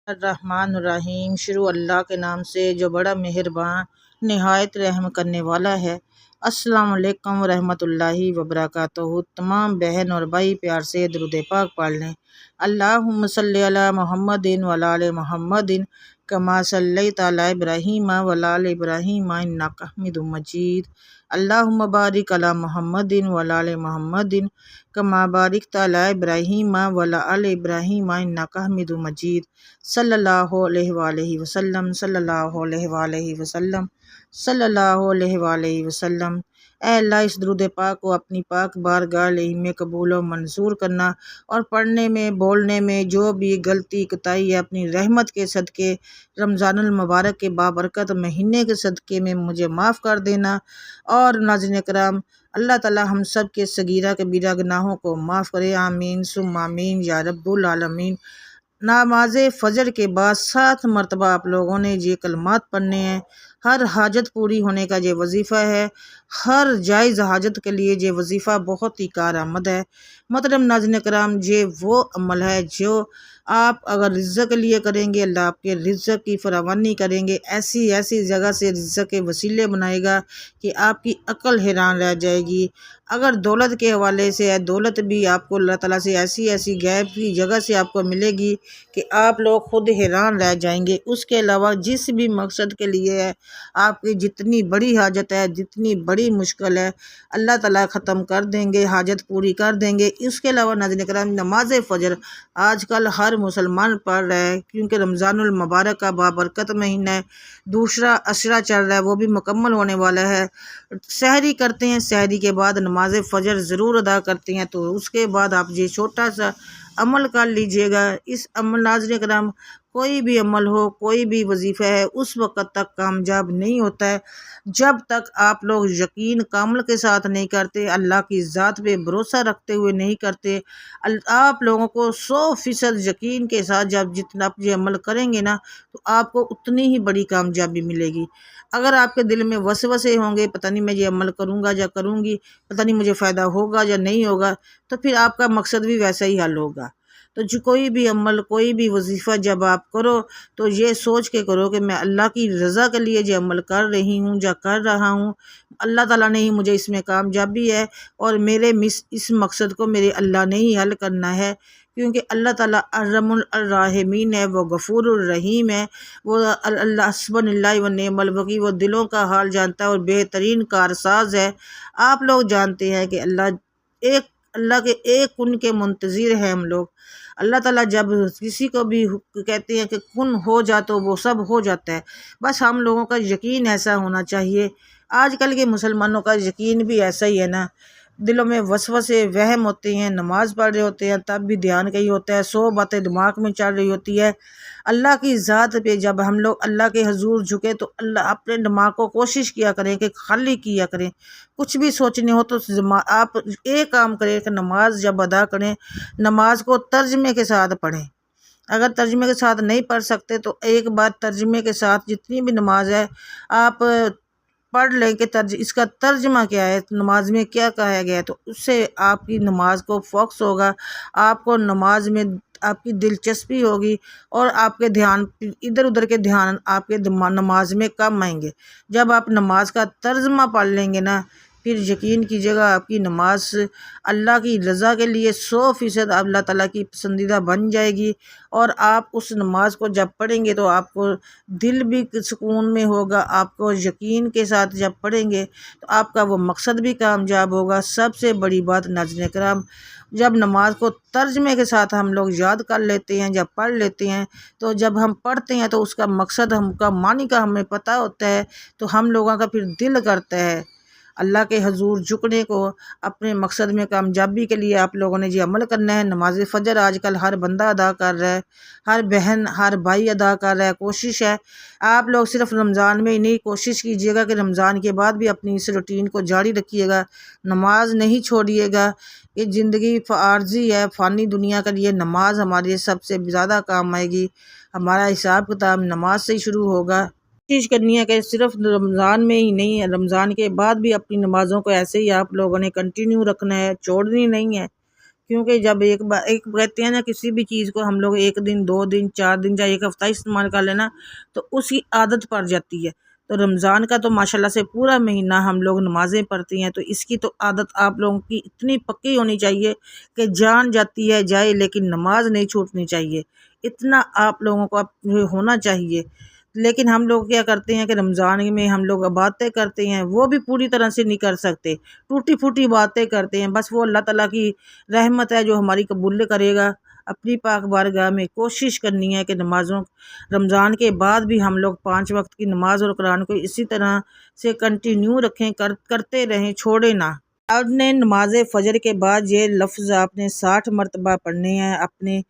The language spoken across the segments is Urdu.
الرحمن الرحیم۔ شروع اللہ کے نام سے جو بڑا مہربان نہایت رحم کرنے والا ہے۔ السلام علیکم ورحمۃ اللہ وبرکاتہ۔ تمام بہن اور بھائی پیار سے درود پاک پڑھ لیں۔ اللہم صلی علی محمد وعلی آل محمد کما صلیت علی ابراہیم وعلی آل ابراہیم انک حمید مجید۔ اللہم بارک علی محمد وعلی آل محمد کما بارکت علی ابراہیم وعلی آل ابراہیم انک حمید مجید۔ صلی اللہ علیہ وآلہ وسلم، صلی اللہ علیہ وآلہ وسلم، صلی اللہ علیہ وآلہ وسلم۔ اے اللہ، اس درود پاک کو اپنی پاک بارگاہ الہی میں قبول و منظور کرنا، اور پڑھنے میں بولنے میں جو بھی غلطی کوتاہی ہے اپنی رحمت کے صدقے رمضان المبارک کے بابرکت مہینے کے صدقے میں مجھے معاف کر دینا۔ اور ناظرین کرام، اللہ تعالی ہم سب کے صغیرہ کبیرہ گناہوں کو معاف کرے، آمین ثم آمین یا رب العالمین۔ نماز فجر کے بعد 7 مرتبہ آپ لوگوں نے یہ کلمات پڑھنے ہیں۔ ہر حاجت پوری ہونے کا یہ وظیفہ ہے، ہر جائز حاجت کے لیے یہ وظیفہ بہت ہی کارآمد ہے۔ محترم ناظرین کرام، یہ وہ عمل ہے جو آپ اگر رزق کے لیے کریں گے، اللہ آپ کے رزق کی فراوانی کریں گے، ایسی ایسی جگہ سے رزق کے وسیلے بنائے گا کہ آپ کی عقل حیران رہ جائے گی۔ اگر دولت کے حوالے سے ہے، دولت بھی آپ کو اللہ تعالیٰ سے ایسی ایسی غیب کی جگہ سے آپ کو ملے گی کہ آپ لوگ خود حیران رہ جائیں گے۔ اس کے علاوہ جس بھی مقصد کے لیے ہے، آپ کی جتنی بڑی حاجت ہے، جتنی بڑی مشکل ہے، اللہ تعالیٰ ختم کر دیں گے، حاجت پوری کر دیں گے۔ اس کے علاوہ ناظرین کرام، نماز فجر آج کل ہر مسلمان پڑھ رہا ہے، کیونکہ رمضان المبارک کا بابرکت مہینہ ہے، دوسرا عشرہ چل رہا ہے، وہ بھی مکمل ہونے والا ہے۔ سحری کرتے ہیں، سحری کے بعد نماز فجر ضرور ادا کرتے ہیں، تو اس کے بعد آپ یہ چھوٹا سا عمل کر لیجئے گا۔ اس عمل ناظرین کرام، کوئی بھی عمل ہو، کوئی بھی وظیفہ ہے، اس وقت تک کامیاب نہیں ہوتا ہے جب تک آپ لوگ یقین کامل کے ساتھ نہیں کرتے، اللہ کی ذات پہ بھروسہ رکھتے ہوئے نہیں کرتے۔ آپ لوگوں کو 100% یقین کے ساتھ جب جتنا آپ یہ عمل کریں گے نا، تو آپ کو اتنی ہی بڑی کامیابی ملے گی۔ اگر آپ کے دل میں وسوسے ہوں گے، پتہ نہیں میں یہ عمل کروں گا یا کروں گی، پتہ نہیں مجھے فائدہ ہوگا یا نہیں ہوگا، تو پھر آپ کا مقصد بھی ویسا ہی حل ہوگا۔ تو جو کوئی بھی عمل، کوئی بھی وظیفہ جب آپ کرو تو یہ سوچ کے کرو کہ میں اللہ کی رضا کے لیے یہ عمل کر رہی ہوں یا کر رہا ہوں، اللہ تعالیٰ نے ہی مجھے اس میں کامیابی ہے، اور میرے اس مقصد کو میرے اللہ نے ہی حل کرنا ہے، کیونکہ اللہ تعالیٰ ارحم الراحمین ہے، وہ غفور الرحیم ہے، وہ اللہ حسبنا اللہ و نعم الوکیل، وہ دلوں کا حال جانتا ہے اور بہترین کارساز ہے۔ آپ لوگ جانتے ہیں کہ اللہ کے ایک کن کے منتظر ہیں ہم لوگ۔ اللہ تعالیٰ جب کسی کو بھی کہتے ہیں کہ کن ہو جا تو وہ سب ہو جاتا ہے۔ بس ہم لوگوں کا یقین ایسا ہونا چاہیے۔ آج کل کے مسلمانوں کا یقین بھی ایسا ہی ہے نا، دلوں میں وسوسے وہم ہوتے ہیں، نماز پڑھ رہے ہوتے ہیں تب بھی دھیان کہیں ہوتا ہے، 100 باتیں دماغ میں چل رہی ہوتی ہے۔ اللہ کی ذات پہ جب ہم لوگ اللہ کے حضور جھکے تو اللہ اپنے دماغ کو کوشش کیا کریں کہ خالی کیا کریں۔ کچھ بھی سوچنے ہو تو آپ ایک کام کریں کہ نماز جب ادا کریں، نماز کو ترجمے کے ساتھ پڑھیں۔ اگر ترجمے کے ساتھ نہیں پڑھ سکتے تو ایک بار ترجمے کے ساتھ جتنی بھی نماز ہے آپ پڑھ لیں کہ اس کا ترجمہ کیا ہے، نماز میں کیا کہا گیا ہے، تو اس سے آپ کی نماز کو فوکس ہوگا، آپ کو نماز میں آپ کی دلچسپی ہوگی، اور آپ کے دھیان ادھر ادھر کے دھیان آپ کے نماز میں کم آئیں گے۔ جب آپ نماز کا ترجمہ پڑھ لیں گے نا، پھر یقین کیجیے گا آپ کی نماز اللہ کی رضا کے لیے 100% اللہ تعالیٰ کی پسندیدہ بن جائے گی، اور آپ اس نماز کو جب پڑھیں گے تو آپ کو دل بھی سکون میں ہوگا، آپ کو یقین کے ساتھ جب پڑھیں گے تو آپ کا وہ مقصد بھی کامیاب ہوگا۔ سب سے بڑی بات ناظرین کرام، جب نماز کو ترجمے کے ساتھ ہم لوگ یاد کر لیتے ہیں، جب پڑھ لیتے ہیں، تو جب ہم پڑھتے ہیں تو اس کا مقصد ہم کا معنی کا ہمیں پتہ ہوتا ہے، تو ہم لوگوں کا پھر دل کرتا ہے اللہ کے حضور جھکنے کو، اپنے مقصد میں کامیابی کے لیے آپ لوگوں نے یہ عمل کرنا ہے۔ نماز فجر آج کل ہر بندہ ادا کر رہا ہے، ہر بہن ہر بھائی ادا کر رہا ہے۔ کوشش ہے آپ لوگ صرف رمضان میں ہی نہیں، کوشش کیجیے گا کہ رمضان کے بعد بھی اپنی اس روٹین کو جاری رکھیے گا، نماز نہیں چھوڑیے گا۔ یہ زندگی عارضی ہے، فانی دنیا کے لیے نماز ہمارے سب سے زیادہ کام آئے گی۔ ہمارا حساب کتاب نماز سے ہی شروع ہوگا۔ کوشش کرنی ہے کہ صرف رمضان میں ہی نہیں ہے، رمضان کے بعد بھی اپنی نمازوں کو ایسے ہی آپ لوگوں نے کنٹینیو رکھنا ہے، چھوڑنی نہیں ہے۔ کیونکہ جب ایک کہتے ہیں نا کسی بھی چیز کو ہم لوگ 1 دن 2 دن 4 دن یا 1 ہفتہ استعمال کر لینا تو اس کی عادت پڑ جاتی ہے۔ تو رمضان کا تو ماشاءاللہ سے پورا مہینہ ہم لوگ نمازیں پڑھتی ہیں، تو اس کی تو عادت آپ لوگوں کی اتنی پکی ہونی چاہیے کہ جان جاتی ہے جائے لیکن نماز نہیں چھوٹنی چاہیے، اتنا آپ لوگوں کو ہونا چاہیے۔ لیکن ہم لوگ کیا کرتے ہیں کہ رمضان میں ہم لوگ باتیں کرتے ہیں، وہ بھی پوری طرح سے نہیں کر سکتے، ٹوٹی پھوٹی باتیں کرتے ہیں، بس وہ اللہ تعالیٰ کی رحمت ہے جو ہماری قبول کرے گا۔ اپنی پاک بارگاہ میں کوشش کرنی ہے کہ رمضان کے بعد بھی ہم لوگ 5 وقت کی نماز اور قرآن کو اسی طرح سے کنٹینیو رکھیں، کرتے رہیں، چھوڑیں نہ۔ آپ نے نماز فجر کے بعد یہ لفظ آپ نے 60 مرتبہ پڑھنے ہیں اپنے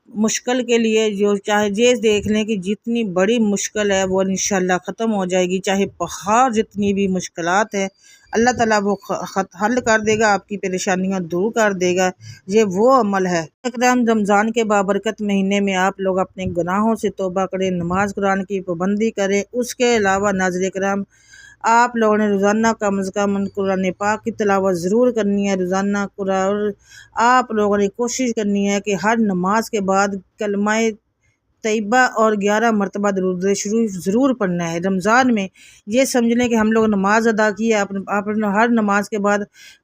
مشکل کے لیے، جو چاہے یہ دیکھ لیں کہ جتنی بڑی مشکل ہے وہ انشاءاللہ ختم ہو جائے گی، چاہے پہاڑ جتنی بھی مشکلات ہے اللہ تعالیٰ وہ حل کر دے گا، آپ کی پریشانیاں دور کر دے گا۔ یہ وہ عمل ہے۔ اکرام رمضان کے بابرکت مہینے میں آپ لوگ اپنے گناہوں سے توبہ کریں، نماز قرآن کی پابندی کریں۔ اس کے علاوہ ناظرین کرام آپ لوگوں نے روزانہ کم از کم قرآن پاک کی تلاوت ضرور کرنی ہے۔ روزانہ قرآن آپ لوگوں نے کوشش کرنی ہے کہ ہر نماز کے بعد کلمہ طیبہ اور 11 مرتبہ درود شریف ضرور پڑھنا ہے۔ رمضان میں یہ سمجھ لیں کہ ہم لوگ نماز ادا کی ہے، آپ ہر نماز کے بعد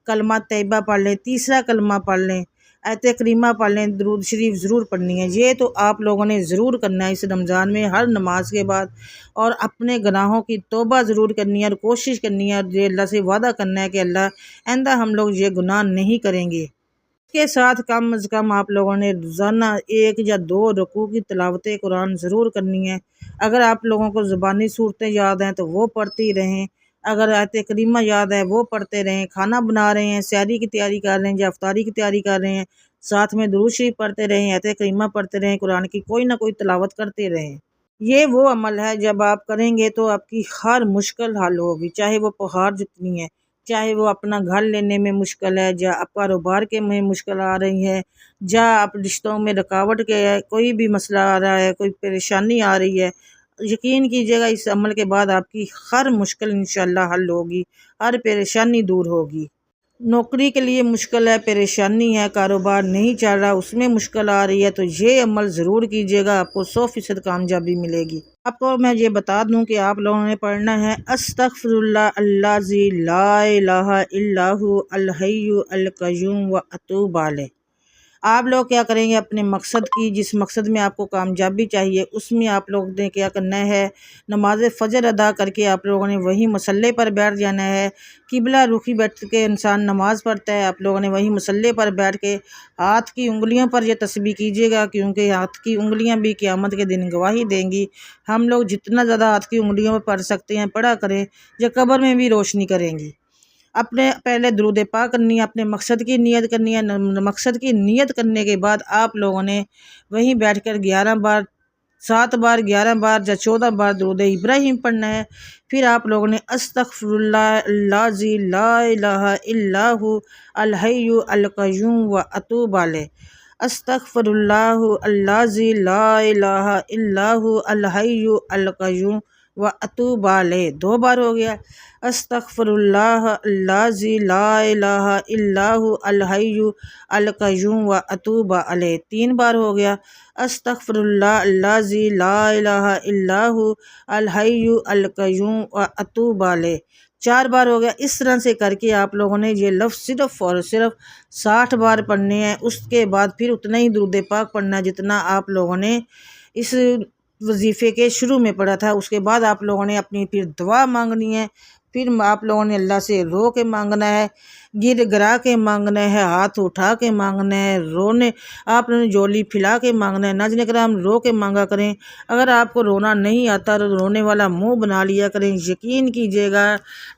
کلمہ طیبہ پڑھ لیں، تیسرا کلمہ پڑھ لیں، آیت کریمہ پڑھ لیں، درود شریف ضرور پڑھنی ہے۔ یہ تو آپ لوگوں نے ضرور کرنا ہے اس رمضان میں ہر نماز کے بعد، اور اپنے گناہوں کی توبہ ضرور کرنی ہے اور کوشش کرنی ہے، اور یہ اللہ سے وعدہ کرنا ہے کہ اللہ آئندہ ہم لوگ یہ گناہ نہیں کریں گے۔ اس کے ساتھ کم از کم آپ لوگوں نے روزانہ 1 یا 2 رکوع کی تلاوت قرآن ضرور کرنی ہے۔ اگر آپ لوگوں کو زبانی صورتیں یاد ہیں تو وہ پڑھتی رہیں، اگر آیت کریمہ یاد ہے وہ پڑھتے رہیں، کھانا بنا رہے ہیں، سحری کی تیاری کر رہے ہیں یا افطاری کی تیاری کر رہے ہیں، ساتھ میں درود شریف پڑھتے رہیں، آیت کریمہ پڑھتے رہیں، قرآن کی کوئی نہ کوئی تلاوت کرتے رہیں۔ یہ وہ عمل ہے جب آپ کریں گے تو آپ کی ہر مشکل حل ہوگی، چاہے وہ پہاڑ جتنی ہے، چاہے وہ اپنا گھر لینے میں مشکل ہے، یا آپ کاروبار کے میں مشکل آ رہی ہے، یا آپ رشتوں میں رکاوٹ کے ہے، کوئی بھی مسئلہ آ رہا ہے، کوئی پریشانی آ رہی ہے، یقین کیجیے گا اس عمل کے بعد آپ کی ہر مشکل انشاءاللہ حل ہوگی، ہر پریشانی دور ہوگی۔ نوکری کے لیے مشکل ہے، پریشانی ہے، کاروبار نہیں چل رہا، اس میں مشکل آ رہی ہے، تو یہ عمل ضرور کیجیے گا، آپ کو 100% کامیابی ملے گی۔ آپ کو میں یہ بتا دوں کہ آپ لوگوں نے پڑھنا ہے استغفر اللہ الذی لا الہ الا هو الحی القیوم واتوب الیہ۔ آپ لوگ کیا کریں گے، اپنے مقصد کی، جس مقصد میں آپ کو کامیابی چاہیے اس میں آپ لوگ نے کیا کرنا ہے، نماز فجر ادا کر کے آپ لوگوں نے وہیں مصلی پر بیٹھ جانا ہے۔ قبلہ رخی بیٹھ کے انسان نماز پڑھتا ہے، آپ لوگوں نے وہیں مصلی پر بیٹھ کے ہاتھ کی انگلیوں پر یہ تسبیح کیجیے گا، کیونکہ ہاتھ کی انگلیاں بھی قیامت کے دن گواہی دیں گی۔ ہم لوگ جتنا زیادہ ہاتھ کی انگلیوں پر پڑھ سکتے ہیں پڑھا کریں، یہ قبر میں بھی روشنی کریں گی۔ اپنے پہلے درود پاک کرنی ہے، اپنے مقصد کی نیت کرنی ہے، مقصد کی نیت کرنے کے بعد آپ لوگوں نے وہیں بیٹھ کر 11 بار 7 بار 11 بار یا 14 بار درود ابراہیم پڑھنا ہے۔ پھر آپ لوگوں نے استغفر اللہ الذی لا الہ الا هو الحی القیوم واتوب الیہ، استغفر اللہ الذی لا الہ الا هو الحی القیوم واتوب الیہ 2 بار ہو گیا۔ استغفر اللہ الذی لا الہ الا هو الحی القیوم واتوب الیہ 3 بار ہو گیا۔ استغفر اللہ الذی لا الہ الا هو الحی القیوم واتوب الیہ 4 بار ہو گیا۔ اس طرح سے کر کے آپ لوگوں نے یہ لفظ صرف اور صرف 60 بار پڑھنے ہیں۔ اس کے بعد پھر اتنا ہی درود پاک پڑھنا ہے جتنا آپ لوگوں نے اس وظیفے کے شروع میں پڑھا تھا۔ اس کے بعد آپ لوگوں نے اپنی پھر دعا مانگنی ہے، پھر آپ لوگوں نے اللہ سے رو کے مانگنا ہے، گر گرا کے مانگنا ہے، ہاتھ اٹھا کے مانگنا ہے، رونے آپ نے جولی پھیلا کے مانگنا ہے۔ ناظرین کرام رو کے مانگا کریں، اگر آپ کو رونا نہیں آتا تو رونے والا منہ بنا لیا کریں۔ یقین کیجیے گا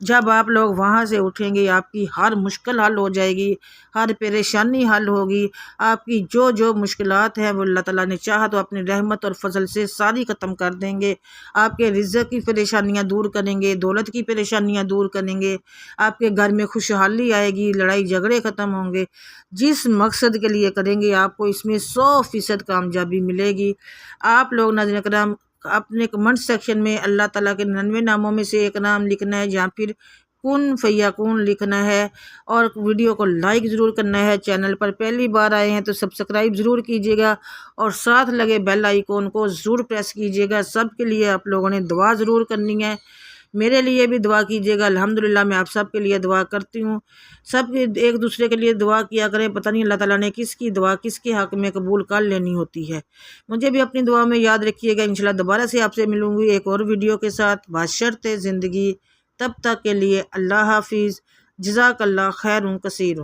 جب آپ لوگ وہاں سے اٹھیں گے آپ کی ہر مشکل حل ہو جائے گی، ہر پریشانی حل ہوگی، آپ کی جو مشکلات ہیں وہ اللہ تعالیٰ نے چاہا تو اپنی رحمت اور فضل سے ساری ختم کر دیں گے۔ آپ کے رزق کی پریشانیاں دور کریں گے، دولت کی پریشانیاں دور کریں گے، آپ کے گھر میں خوشحالی آئے گی، لڑائی جھگڑے ختم ہوں گے۔ جس مقصد کے لیے کریں گے آپ کو اس میں 100% کامیابی ملے گی۔ آپ لوگ ناظرین کرام اپنے کمنٹ سیکشن میں اللہ تعالیٰ کے 99 ناموں میں سے ایک نام لکھنا ہے، یا پھر کن فیکون لکھنا ہے، اور ویڈیو کو لائک ضرور کرنا ہے۔ چینل پر پہلی بار آئے ہیں تو سبسکرائب ضرور کیجیے گا، اور ساتھ لگے بیل آئیکن کو ضرور پریس کیجیے گا۔ سب کے لیے آپ لوگوں نے دعا ضرور کرنی ہے، میرے لیے بھی دعا کیجیے گا۔ الحمدللہ میں آپ سب کے لیے دعا کرتی ہوں، سب ایک دوسرے کے لیے دعا کیا کریں، پتہ نہیں اللہ تعالیٰ نے کس کی دعا کس کے حق میں قبول کر لینی ہوتی ہے۔ مجھے بھی اپنی دعا میں یاد رکھیے گا۔ انشاءاللہ دوبارہ سے آپ سے ملوں گی ایک اور ویڈیو کے ساتھ بشرط زندگی۔ تب تک کے لیے اللہ حافظ، جزاک اللہ خیر کثیر۔